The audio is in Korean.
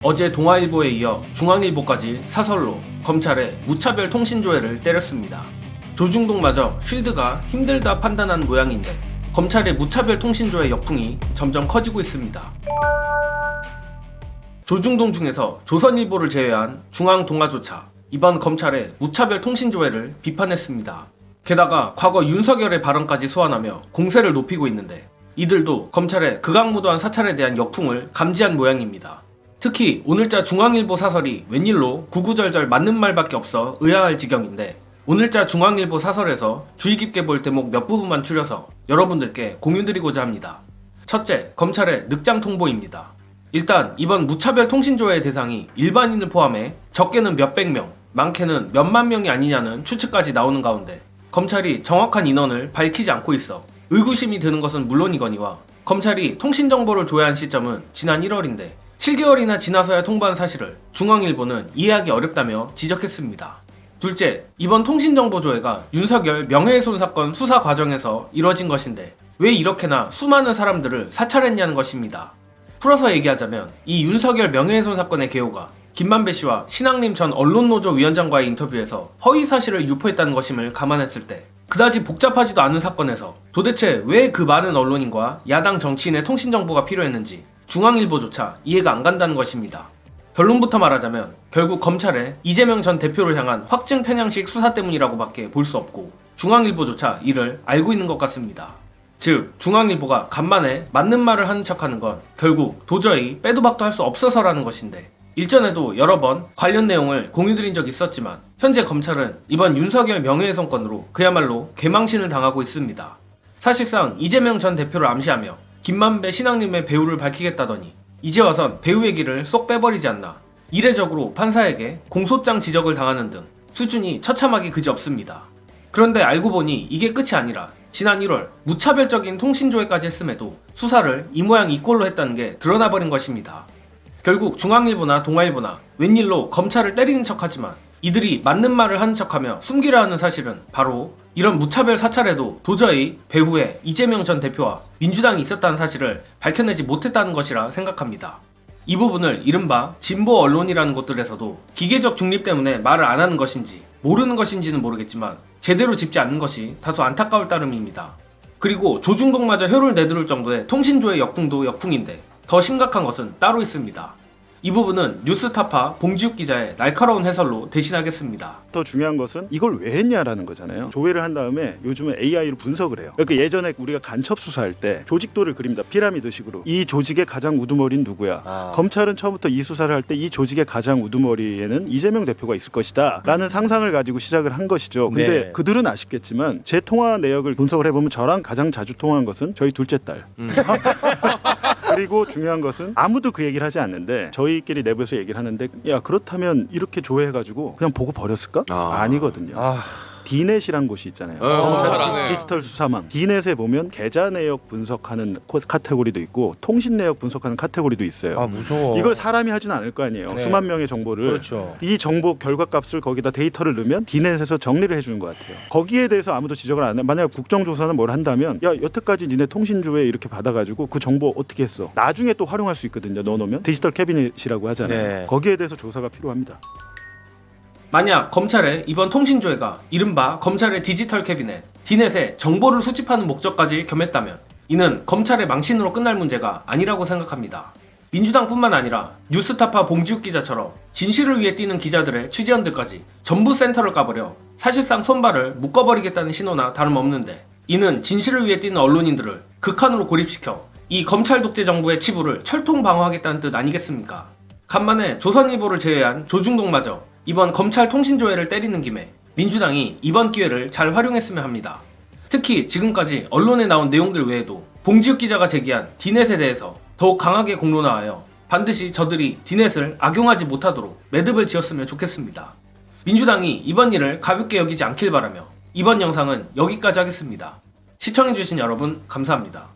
어제 동아일보에 이어 중앙일보까지 사설로 검찰의 무차별 통신조회를 때렸습니다. 조중동마저 쉴드가 힘들다 판단한 모양인데 검찰의 무차별 통신조회 역풍이 점점 커지고 있습니다. 조중동 중에서 조선일보를 제외한 중앙동아조차 이번 검찰의 무차별 통신조회를 비판했습니다. 게다가 과거 윤석열의 발언까지 소환하며 공세를 높이고 있는데 이들도 검찰의 극악무도한 사찰에 대한 역풍을 감지한 모양입니다. 특히 오늘자 중앙일보 사설이 웬일로 구구절절 맞는 말밖에 없어 의아할 지경인데 오늘자 중앙일보 사설에서 주의 깊게 볼 대목 몇 부분만 추려서 여러분들께 공유드리고자 합니다. 첫째, 검찰의 늑장 통보입니다. 일단 이번 무차별 통신조회의 대상이 일반인을 포함해 적게는 몇백 명, 많게는 몇만 명이 아니냐는 추측까지 나오는 가운데 검찰이 정확한 인원을 밝히지 않고 있어 의구심이 드는 것은 물론이거니와 검찰이 통신정보를 조회한 시점은 지난 1월인데 7개월이나 지나서야 통보한 사실을 중앙일보는 이해하기 어렵다며 지적했습니다. 둘째, 이번 통신정보조회가 윤석열 명예훼손 사건 수사 과정에서 이뤄진 것인데 왜 이렇게나 수많은 사람들을 사찰했냐는 것입니다. 풀어서 얘기하자면 이 윤석열 명예훼손 사건의 개요가 김만배 씨와 신학림 전 언론노조 위원장과의 인터뷰에서 허위 사실을 유포했다는 것임을 감안했을 때 그다지 복잡하지도 않은 사건에서 도대체 왜 그 많은 언론인과 야당 정치인의 통신정보가 필요했는지 중앙일보조차 이해가 안 간다는 것입니다. 결론부터 말하자면 결국 검찰의 이재명 전 대표를 향한 확증 편향식 수사 때문이라고 밖에 볼 수 없고 중앙일보조차 이를 알고 있는 것 같습니다. 즉 중앙일보가 간만에 맞는 말을 하는 척하는 건 결국 도저히 빼도 박도 할 수 없어서라는 것인데 일전에도 여러 번 관련 내용을 공유드린 적이 있었지만 현재 검찰은 이번 윤석열 명예훼손 건으로 그야말로 개망신을 당하고 있습니다. 사실상 이재명 전 대표를 암시하며 김만배 신학님의 배우를 밝히겠다더니 이제 와선 배우 얘기를 쏙 빼버리지 않나 이례적으로 판사에게 공소장 지적을 당하는 등 수준이 처참하기 그지없습니다. 그런데 알고 보니 이게 끝이 아니라 지난 1월 무차별적인 통신조회까지 했음에도 수사를 이 모양 이 꼴로 했다는 게 드러나버린 것입니다. 결국 중앙일보나 동아일보나 웬일로 검찰을 때리는 척하지만 이들이 맞는 말을 하는 척하며 숨기려 하는 사실은 바로 이런 무차별 사찰에도 도저히 배후에 이재명 전 대표와 민주당이 있었다는 사실을 밝혀내지 못했다는 것이라 생각합니다. 이 부분을 이른바 진보 언론이라는 곳들에서도 기계적 중립 때문에 말을 안 하는 것인지 모르는 것인지는 모르겠지만 제대로 짚지 않는 것이 다소 안타까울 따름입니다. 그리고 조중동마저 혀를 내두를 정도의 통신조회 역풍도 역풍인데 더 심각한 것은 따로 있습니다. 이 부분은 뉴스타파 봉지욱 기자의 날카로운 해설로 대신하겠습니다. 더 중요한 것은 이걸 왜 했냐라는 거잖아요. 조회를 한 다음에 요즘은 AI로 분석을 해요. 그러니까 예전에 우리가 간첩 수사할 때 조직도를 그립니다. 피라미드식으로. 이 조직의 가장 우두머리는 누구야? 검찰은 처음부터 이 수사를 할 때 이 조직의 가장 우두머리에는 이재명 대표가 있을 것이다 라는 상상을 가지고 시작을 한 것이죠. 근데 네. 그들은 아쉽겠지만 제 통화 내역을 분석을 해보면 저랑 가장 자주 통화한 것은 저희 둘째 딸. 그리고 중요한 것은 아무도 그 얘기를 하지 않는데 저희끼리 내부에서 얘기를 하는데 야 그렇다면 이렇게 조회해가지고 그냥 보고 버렸을까? 아니거든요. 디넷이란 곳이 있잖아요. 검찰 안에. 디지털 수사망. 디넷에 보면 계좌 내역 분석하는 카테고리도 있고 통신 내역 분석하는 카테고리도 있어요. 아 무서워. 이걸 사람이 하지는 않을 거 아니에요. 네. 수만 명의 정보를. 그렇죠. 이 정보 결과값을 거기다 데이터를 넣으면 디넷에서 정리를 해주는 것 같아요. 거기에 대해서 아무도 지적을 안 해. 만약 국정조사는 뭘 한다면 야 여태까지 니네 통신조회 이렇게 받아가지고 그 정보 어떻게 했어? 나중에 또 활용할 수 있거든요. 넣어놓으면 디지털 캐비넷이라고 하잖아요. 네. 거기에 대해서 조사가 필요합니다. 만약 검찰의 이번 통신조회가 이른바 검찰의 디지털 캐비넷, 디넷에 정보를 수집하는 목적까지 겸했다면 이는 검찰의 망신으로 끝날 문제가 아니라고 생각합니다. 민주당뿐만 아니라 뉴스타파 봉지욱 기자처럼 진실을 위해 뛰는 기자들의 취재원들까지 전부 센터를 까버려 사실상 손발을 묶어버리겠다는 신호나 다름없는데 이는 진실을 위해 뛰는 언론인들을 극한으로 고립시켜 이 검찰 독재 정부의 치부를 철통 방어하겠다는 뜻 아니겠습니까? 간만에 조선일보를 제외한 조중동마저 이번 검찰 통신조회를 때리는 김에 민주당이 이번 기회를 잘 활용했으면 합니다. 특히 지금까지 언론에 나온 내용들 외에도 봉지욱 기자가 제기한 디넷에 대해서 더욱 강하게 공론화하여 반드시 저들이 디넷을 악용하지 못하도록 매듭을 지었으면 좋겠습니다. 민주당이 이번 일을 가볍게 여기지 않길 바라며 이번 영상은 여기까지 하겠습니다. 시청해주신 여러분 감사합니다.